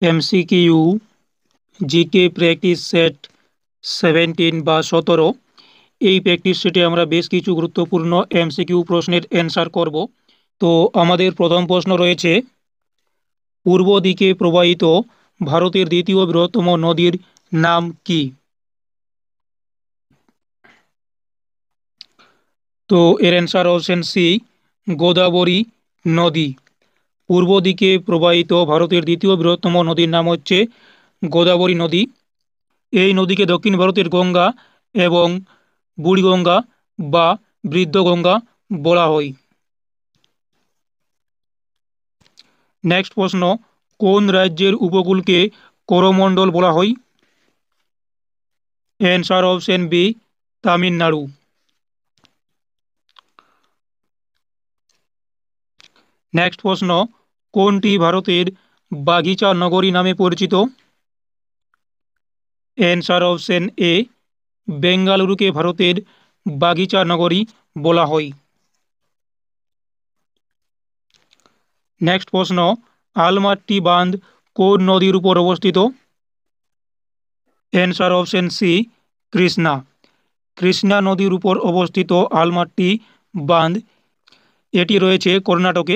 MCQ GK practice set 17 বা 17। এই practice সেটে আমরা বেশ কিছু গুরুত্বপূর্ণ এমসিকিউ প্রশ্নের অ্যান্সার করব। তো আমাদের প্রথম প্রশ্ন রয়েছে, পূর্ব দিকে প্রবাহিত ভারতের দ্বিতীয় বৃহত্তম নদীর নাম কি? তো এর অ্যান্সার অপশন সি, গোদাবরী নদী। পূর্ব দিকে প্রবাহিত ভারতের দ্বিতীয় বৃহত্তম নদীর নাম হচ্ছে গোদাবরী নদী। এই নদীকে দক্ষিণ ভারতের গঙ্গা এবং বুড়িগঙ্গা বা বৃদ্ধগঙ্গা বলা হয়। নেক্সট প্রশ্ন, কোন রাজ্যের উপকূলকে করমণ্ডল বলা হয়? Answer option B, Tamil Nadu. Next প্রশ্ন, কোনটি ভারতের বাগিচা নগরী নামে পরিচিত? অ্যান্সার অপশন এ, বেঙ্গালুরুকে ভারতের বাগিচা নগরী বলা হয়। নেক্সট প্রশ্ন, আলমাট্টি বাঁধ কোন নদীর উপর অবস্থিত? Answer option C, Krishna. Krishna নদীর উপর অবস্থিত আলমাট্টি বাঁধ, এটি রয়েছে কর্ণাটকে।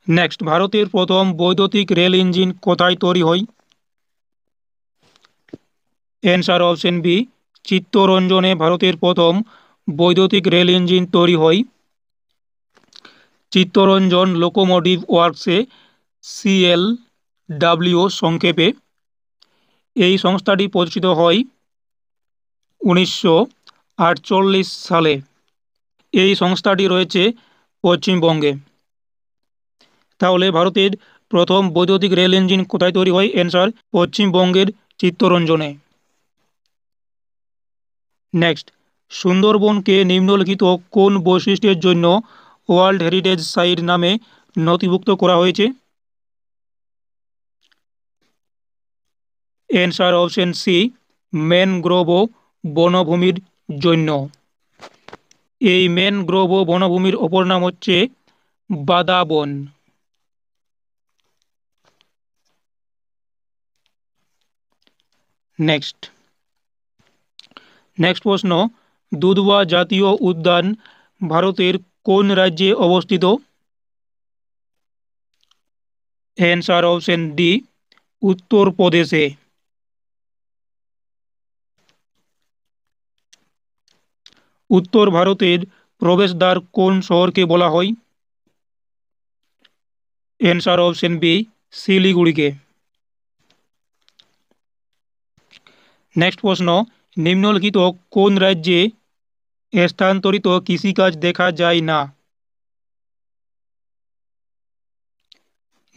নেক্সট, ভারতের প্রথম বৈদ্যুতিক রেল ইঞ্জিন কোথায় তৈরি হয়? অ্যান্সার অপশন বি, চিত্তরঞ্জনে ভারতের প্রথম বৈদ্যুতিক রেল ইঞ্জিন তৈরি হয়। চিত্তরঞ্জন লোকোমোটিভ ওয়ার্কসে, CLW সংক্ষেপে। এই সংস্থাটি প্রতিষ্ঠিত হয় 1948 সালে। এই সংস্থাটি রয়েছে পশ্চিমবঙ্গে। তাহলে ভারতের প্রথম বৈদ্যুতিক রেল ইঞ্জিন কোথায় তৈরি হয়? অ্যান্সার পশ্চিমবঙ্গের চিত্তরঞ্জনে। নেক্সট, সুন্দরবনকে নিম্নলিখিত কোন বৈশিষ্ট্যের জন্য ওয়ার্ল্ড হেরিটেজ সাইট নামে নথিভুক্ত করা হয়েছে? অ্যান্সার অপশন সি, ম্যানগ্রোভ বনভূমির জন্য। এই ম্যানগ্রোভ বনভূমির অপর নাম হচ্ছে বাদা বন। নেক্সট নেক্সট প্রশ্ন, দুধওয়া জাতীয় উদ্যান ভারতের কোন রাজ্যে অবস্থিত? অ্যান্সার অপশন ডি, উত্তরপ্রদেশে। উত্তর ভারতের প্রবেশদ্বার কোন শহরকে বলা হয়? অ্যান্সার অপশন বি, শিলিগুড়িকে। নেক্সট প্রশ্ন, নিম্নলিখিত কোন রাজ্যে স্থানান্তরিত কৃষিকাজ দেখা যায় না?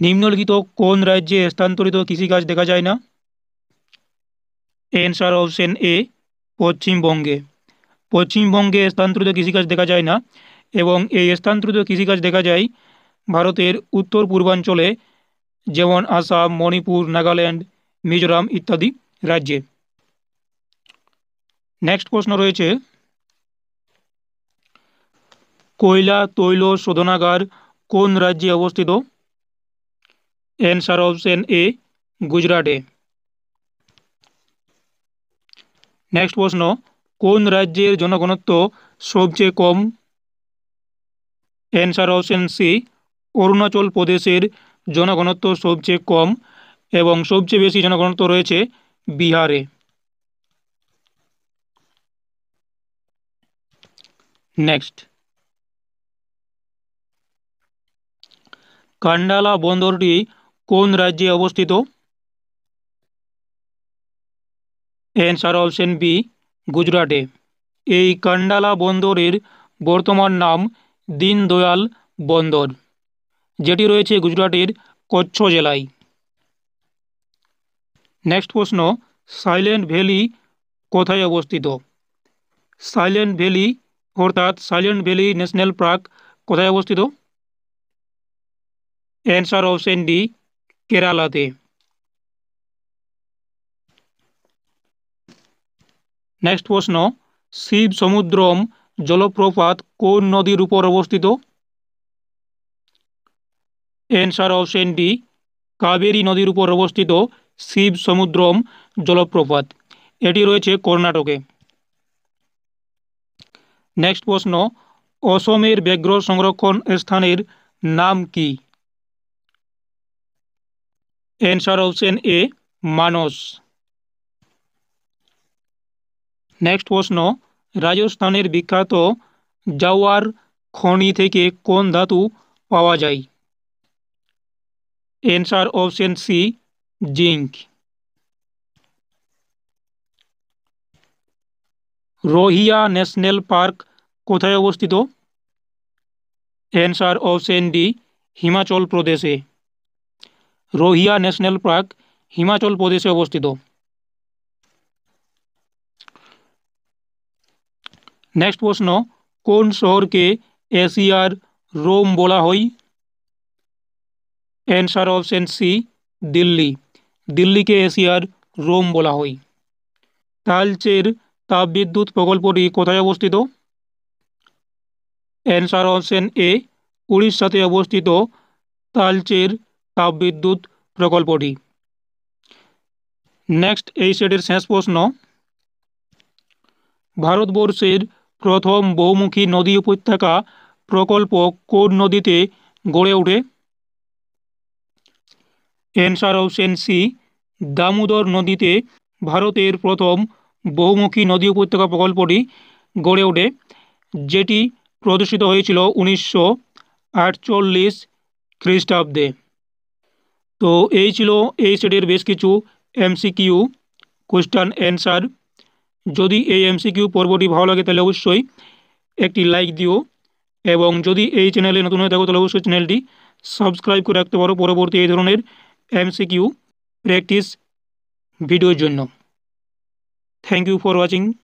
নিম্নলিখিত কোন রাজ্যে স্থানান্তরিত কৃষিকাজ দেখা যায় না? অ্যান্সার অপশন এ, পশ্চিমবঙ্গে। পশ্চিমবঙ্গে স্থানান্তরিত কৃষিকাজ দেখা যায় না, এবং এই স্থানান্তরিত কৃষিকাজ দেখা যায় ভারতের উত্তর পূর্বাঞ্চলে, যেমন আসাম, মণিপুর, নাগাল্যান্ড, মিজোরাম ইত্যাদি রাজ্যে। নেক্সট প্রশ্ন রয়েছে, কয়লা তৈল শোধনাগার কোন রাজ্যে অবস্থিত? অ্যান্সার অপশন এ, গুজরাটে। নেক্সট প্রশ্ন, কোন রাজ্যের জনঘনত্ব সবচেয়ে কম? অ্যান্সার অপশন সি, অরুণাচল প্রদেশের জনঘনত্ব সবচেয়ে কম, এবং সবচেয়ে বেশি জনঘনত্ব রয়েছে বিহারে। নেক্সট, কান্ডালা বন্দরটি কোন রাজ্যে অবস্থিত? অ্যান্সার অপশন বি, গুজরাটে। এই কান্ডালা বন্দরের বর্তমান নাম দীনদয়াল বন্দর, যেটি রয়েছে গুজরাটের কচ্ছ জেলায়। নেক্সট প্রশ্ন, সাইলেন্ট ভ্যালি কোথায় অবস্থিত? সাইলেন্ট ভ্যালি অর্থাৎ সাইলেন্ট ভ্যালি ন্যাশনাল পার্ক কোথায় অবস্থিত? অ্যান্সার অপশন ডি, কেরালাতে। নেক্সট প্রশ্ন, শিব সমুদ্রম জলপ্রপাত কোন নদীর উপর অবস্থিত? অ্যান্সার অপশন ডি কাবেরী নদীর উপর অবস্থিত শিব সমুদ্রম জলপ্রপাত। এটি রয়েছে কর্ণাটকে। নেক্সট প্রশ্ন, অসমের ব্যাঘ্র সংরক্ষণ স্থানের নাম কি? Answer option A Manas. Next প্রশ্ন, রাজস্থানের বিখ্যাত জাওয়ার খনি থেকে কোন ধাতু পাওয়া যায়? Answer option C zinc. Rohiya national park কোথায় অবস্থিত? অ্যান্সার অপশন ডি হিমাচল প্রদেশে। রোহিয়া ন্যাশনাল পার্ক হিমাচল প্রদেশে অবস্থিত। নেক্সট প্রশ্ন, কোন শহরকে এশিয়ার রোম বলা হয়? Answer option C Delhi. দিল্লিকে এশিয়ার রোম বলা হয়। তালচের তাপবিদ্যুৎ প্রকল্পটি কোথায় অবস্থিত? অ্যান্সার অপশন এ উড়িষ্যাতে অবস্থিত তালচের তাপবিদ্যুৎ প্রকল্পটি। নেক্সট এই সেটের শেষ প্রশ্ন, ভারতবর্ষের প্রথম বহুমুখী নদী উপত্যকা প্রকল্প কোন নদীতে গড়ে ওঠে? অ্যান্সার অপশন সি দামোদর নদীতে ভারতের প্রথম বহুমুখী নদী উপত্যকা প্রকল্পটি গড়ে ওঠে, যেটি প্রতিষ্ঠিত হয়েছিল 1948 খ্রিস্টাব্দে। তো এই ছিল এই সেটের বেশ কিছু এমসিকিউ কোয়েশ্চেন অ্যান্সার। যদি এই এমসিকিউ পর্বটি ভালো লাগে তাহলে অবশ্যই একটি লাইক দিও, এবং যদি এই চ্যানেলে নতুন হয়ে থাকো তাহলে অবশ্যই চ্যানেলটি সাবস্ক্রাইব করে রাখতে পারো পরবর্তী এই ধরনের এমসিকিউ প্র্যাকটিস ভিডিওর জন্য। Thank you for watching.